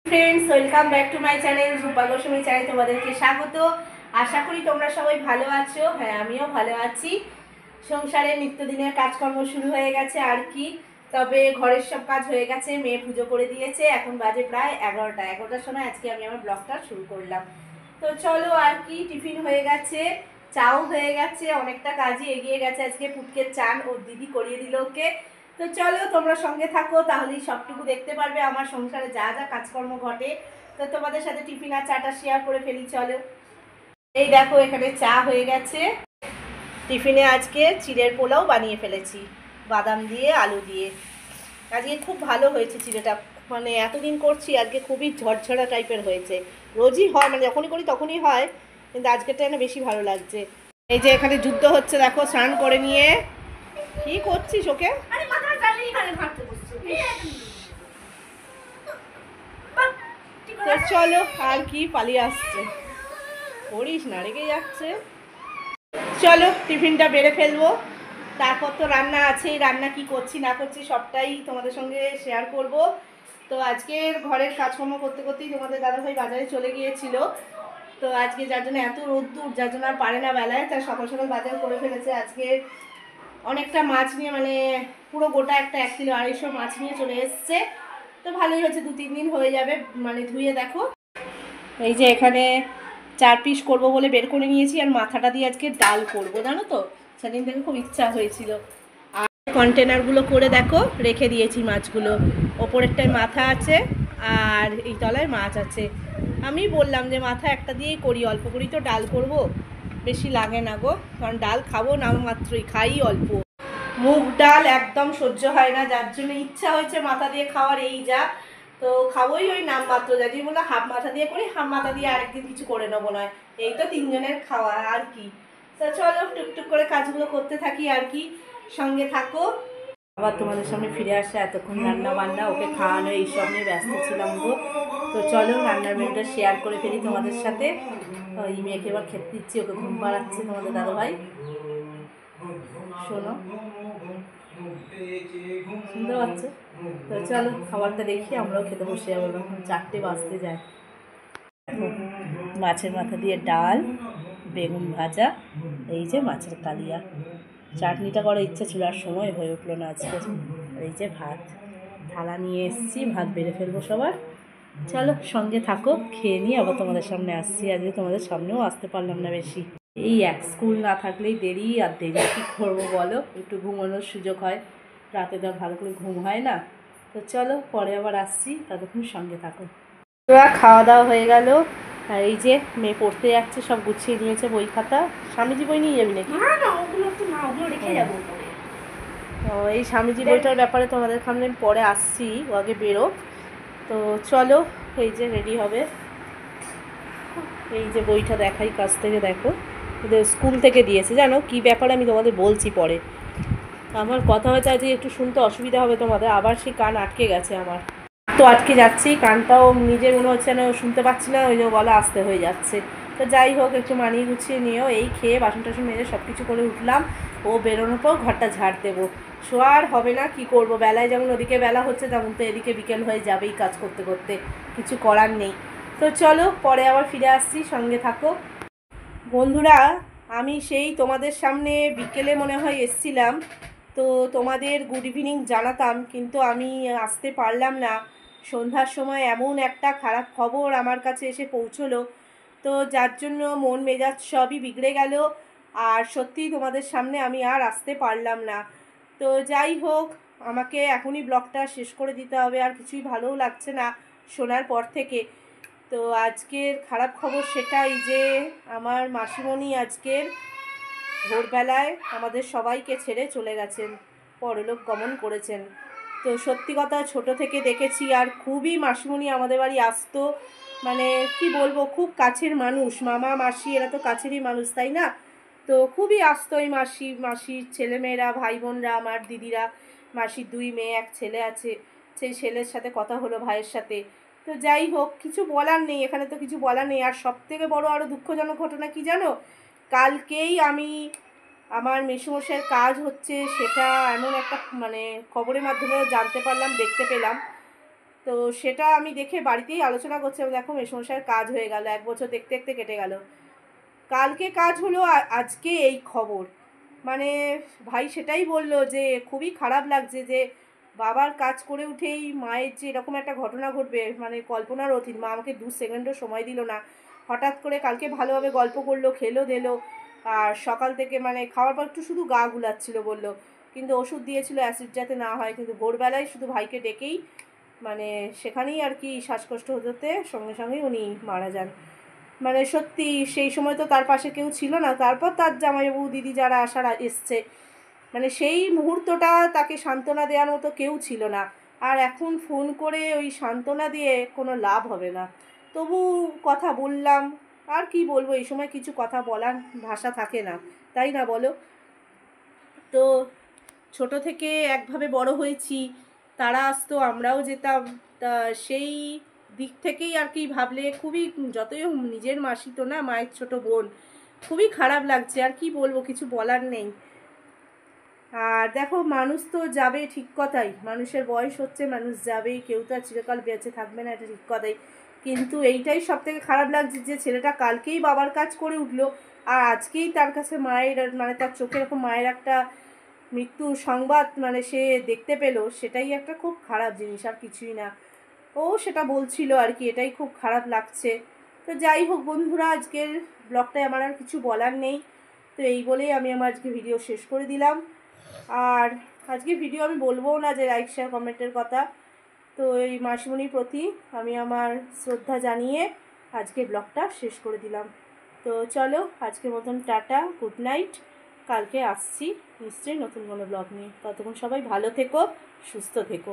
Friends, welcome back to my channel Rupa Goswami channel. তোমাদেরকে স্বাগত। আশা করি তোমরা সবাই ভালো আছো। হ্যাঁ, আমিও ভালো আছি। সংসারে নিত্যদিনের কাজকর্ম শুরু হয়ে গেছে আর কি। তবে ঘরের সব কাজ হয়ে গেছে, মেয়ে পুজো করে দিয়েছে। এখন বাজে প্রায় 11টার সময় আজকে আমি আমার ব্লগটা শুরু করলাম। তো চলো আর কি, টিফিন হয়ে গেছে, চাও হয়ে গেছে, অনেকটা কাজই এগিয়ে গেছে। আজকে পুটকের চান ওর দিদি করিয়ে দিল ওকে। তো চলো তোমরা সঙ্গে থাকো, তাহলেই সবটুকু দেখতে পারবে আমার সংসারে যা যা কাজকর্ম ঘটে। তো তোমাদের সাথে টিফিন আর চাটা শেয়ার করে ফেলি। চলো, এই দেখো এখানে চা হয়ে গেছে। টিফিনে আজকে চিড়ের পোলাও বানিয়ে ফেলেছি, বাদাম দিয়ে আলু দিয়ে। আজকে খুব ভালো হয়েছে চিড়েটা, মানে এতদিন করছি, আজকে খুবই ঝরঝরা টাইপের হয়েছে। রোজই হয়, মানে যখনই করি তখনই হয়, কিন্তু আজকেরটা না বেশি ভালো লাগছে। এই যে এখানে যুদ্ধ হচ্ছে, দেখো স্নান করে নিয়ে কি করছিস ওকে। তো চলো আর কি, পালিয়ে আসছে, করিস না, রেগে যাচ্ছে। চলো টিফিনটা বেড়ে ফেলবো, তারপর তো রান্না আছেই। রান্না কি করছি না করছি সবটাই তোমাদের সঙ্গে শেয়ার করব। তো আজকের ঘরের কাজকর্ম করতে করতেই তোমাদের দাদাভাই বাজারে চলে গিয়েছিল। তো আজকে যার জন্য এত রোদ্দুর, যার জন্য আর পারে না বেলায়, তার সকাল সকাল বাজার করে ফেলেছে। আজকে অনেকটা মাছ নিয়ে, মানে পুরো গোটা একটা 1.2 কিলো মাছ নিয়ে চলে এসছে। তো ভালোই হচ্ছে, 2-3 দিন হয়ে যাবে। মানে ধুয়ে দেখো, এই যে এখানে 4 পিস করবো বলে বের করে নিয়েছি। আর মাথাটা দিয়ে আজকে ডাল করবো, জানো তো, সেদিন থেকে খুব ইচ্ছা হয়েছিল। আর কন্টেনারগুলো করে দেখো রেখে দিয়েছি মাছগুলো। ওপরেরটায় মাথা আছে আর এই তলায় মাছ আছে। আমি বললাম যে মাথা একটা দিয়েই করি, অল্প করেই তো ডাল করব, বেশি লাগে না গো, কারণ ডাল খাবো না মাত্রই, খাই অল্প। মুগ ডাল একদম সহ্য হয় না, যার জন্য ইচ্ছা হয়েছে মাথা দিয়ে খাওয়ার, এই যা। তো খাবোই ওই নামমাত্র, যাই বললো হাফ মাথা দিয়ে করি, হাফ মাথা দিয়ে আরেকদিন কিছু করে নেবো নয়। এই তো 3 জনের খাওয়া আর কি। তো চলো টুকটুক করে কাজগুলো করতে থাকি আর কি, সঙ্গে থাকো। আবার তোমাদের সামনে ফিরে আসে, এতক্ষণ রান্না বান্না ওকে খাওয়ানো এইসব নিয়ে ব্যস্ত ছিলাম গো। তো চলো রান্নার মেনুটা শেয়ার করে ফেলি তোমাদের সাথে। এই মেয়েকে এবার খেতে দিচ্ছি, ওকে ঘুম পাড়াচ্ছে তোমাদের দাদাভাই। শোনো, শুনতে পাচ্ছ? তো চলো খাবারটা দেখি, আমরাও খেতে বসে যাবো, এখন 4টে বাজতে যায়। মাছের মাথা দিয়ে ডাল, বেগুন ভাজা, এই যে মাছের কালিয়া। চাটনিটা করার ইচ্ছা ছিল, আর সময় হয়ে উঠলো না আজকে। এই যে ভাত, থালা নিয়ে এসেছি, ভাত বেড়ে ফেলবো সবার। চলো সঙ্গে থাকো, খেয়ে নিয়ে আবার তোমাদের সামনে আসছি। আজকে তোমাদের সামনেও আসতে পারলাম না বেশি, এই স্কুল না থাকলেই দেরি আর দেরি, কী করবো বলো, একটু ঘুমানোর সুযোগ হয়, রাতে তো ভালো করে ঘুম হয় না। তো চলো পরে আবার আসছি, ততক্ষণ সঙ্গে থাকো। খাওয়া দাওয়া হয়ে গেল, আর এই যে মেয়ে পড়তে যাচ্ছে, সব গুছিয়ে নিয়েছে বই খাতা। স্বামীজি বই নিয়ে যাবি নাকি? এই স্বামীজি বইটার ব্যাপারে তোমাদের সামনে পরে আসছি, ও আগে বেরো। তো চলো, এই যে রেডি হবে। এই যে বইটা দেখাই কাছ থেকে, দেখো ওদের স্কুল থেকে দিয়েছে। জানো কি ব্যাপারে আমি তোমাদের বলছি পরে। আমার কথা হয়তো আজকে একটু শুনতে অসুবিধা হবে তোমাদের, আবার সেই কান আটকে গেছে আমার, তো আটকে যাচ্ছি, কানটাও নিজের মনে হচ্ছে না শুনতে পাচ্ছি না, ওই যে গলা আসতে হয়ে যাচ্ছে। তো যাই হোক, একটু মানিয়ে গুছিয়ে নিও। এই খেয়ে বাসন টাসন মেজে সব কিছু করে উঠলাম, ও বেরোনোর পর ঘরটা ঝাড় দেবো। শোয়ার হবে না, কি করব, বেলায় যেমন ওদিকে বেলা হচ্ছে তেমন তো এদিকে বিকেল হয়ে যাবেই কাজ করতে করতে, কিছু করার নেই। তো চলো পরে আবার ফিরে আসছি, সঙ্গে থাকো বন্ধুরা। আমি সেই তোমাদের সামনে বিকেলে মনে হয় এসছিলাম, তো তোমাদের গুড ইভিনিং জানাতাম, কিন্তু আমি আসতে পারলাম না। সন্ধ্যার সময় এমন একটা খারাপ খবর আমার কাছে এসে পৌঁছলো, তো যার জন্য মন মেজাজ সবই বিগড়ে গেল। আর সত্যি তোমাদের সামনে আমি আর আসতে পারলাম না। তো যাই হোক, আমাকে এখনই ব্লগটা শেষ করে দিতে হবে, আর কিছুই ভালোও লাগছে না শোনার পর থেকে। তো আজকের খারাপ খবর সেটাই যে আমার মাসিমণি আজকের ভোরবেলায় আমাদের সবাইকে ছেড়ে চলে গেছেন, পরলোক গমন করেছেন। তো সত্যি কথা, ছোট থেকে দেখেছি, আর খুবই মাসিমণি আমাদের বাড়ি আসতো, মানে কি বলবো, খুব কাছের মানুষ। মামা মাসি এরা তো কাছেরই মানুষ, তাই না? তো খুবই আসতো এই মাসির ছেলেমেয়েরা, ভাই বোনরা, আমার দিদিরা। মাসির 2 মেয়ে 1 ছেলে আছে, সেই ছেলের সাথে কথা হলো, ভাইয়ের সাথে। তো যাই হোক, কিছু বলার নেই, এখানে তো কিছু বলার নেই। আর সবথেকে বড় আরও দুঃখজনক ঘটনা কি জানো, কালকেই আমি আমার মেসোমশাইয়ের কাজ হচ্ছে সেটা এমন একটা মানে খবরের মাধ্যমে জানতে পারলাম, দেখতে পেলাম। তো সেটা আমি দেখে বাড়িতেই আলোচনা করছিলাম, দেখো মেসোমশাইয়ের কাজ হয়ে গেল, 1 বছর দেখতে দেখতে কেটে গেল। কালকে কাজ হলো, আজকে এই খবর। মানে ভাই সেটাই বলল যে খুবই খারাপ লাগছে যে বাবার কাজ করে উঠেই মায়ের যে এরকম একটা ঘটনা ঘটবে, মানে কল্পনার অতীত। মা আমাকে 2 সেকেন্ডও সময় দিল না, হঠাৎ করে কালকে ভালোভাবে গল্প করলো, খেলো দিলো, আর সকাল থেকে মানে খাওয়ার পর একটু শুধু গা গুলাচ্ছিল বললো, কিন্তু ওষুধ দিয়েছিল অ্যাসিড যাতে না হয়, কিন্তু ভোরবেলায় শুধু ভাইকে ডেকেই মানে সেখানেই আর কি শ্বাসকষ্ট হতে সঙ্গে সঙ্গেই উনি মারা যান। মানে সত্যি সেই সময় তো তার পাশে কেউ ছিল না, তারপর তার জামাইবাবু দিদি যারা আসার এসছে, মানে সেই মুহূর্তটা তাকে সান্ত্বনা দেওয়ার মতো কেউ ছিল না। আর এখন ফোন করে ওই সান্ত্বনা দিয়ে কোনো লাভ হবে না, তবু কথা বললাম। আর কি বলবো, এই সময় কিছু কথা বলার ভাষা থাকে না, তাই না বলো? তো ছোট থেকে একভাবে বড় হয়েছি, তারা আসতো আমরাও যেতাম, তা সেই দিক থেকেই আর কি ভাবলে খুবই, যতই নিজের মাসি তো না, মায়ের ছোট বোন, খুবই খারাপ লাগছে। আর কি বলবো, কিছু বলার নেই। আর দেখো মানুষ তো যাবে, ঠিক কথাই, মানুষের বয়স হচ্ছে, মানুষ যাবেই, কেউ তো আর চিরকাল বেঁচে থাকবে না, এটা ঠিক কথাই। কিন্তু এইটাই সব থেকে খারাপ লাগছে যে ছেলেটা কালকেই বাবার কাজ করে উঠলো, আর আজকেই তার কাছে মায়ের মানে তার চোখে এরকম মায়ের একটা মৃত্যুর সংবাদ মানে সে দেখতে পেলো, সেটাই একটা খুব খারাপ জিনিস, আর কিছুই না। ও সেটা বলছিল আর কি, এটাই খুব খারাপ লাগছে। তো যাই হোক বন্ধুরা, আজকের ব্লগটায় আমার আর কিছু বলার নেই। তো এই বলেই আমি আমার আজকে ভিডিও শেষ করে দিলাম। আর আজকে ভিডিও আমি বলবো না যে লাইক শেয়ার কমেন্টের কথা। তো এই মাসিমণির প্রতি আমি আমার শ্রদ্ধা জানিয়ে আজকে ব্লগটা শেষ করে দিলাম। তো চলো আজকের মতন টাটা, গুড নাইট। কালকে আসছি নিশ্চয়ই নতুন কোনো ব্লগ নিয়ে। ততক্ষণ সবাই ভালো থেকো, সুস্থ থেকো।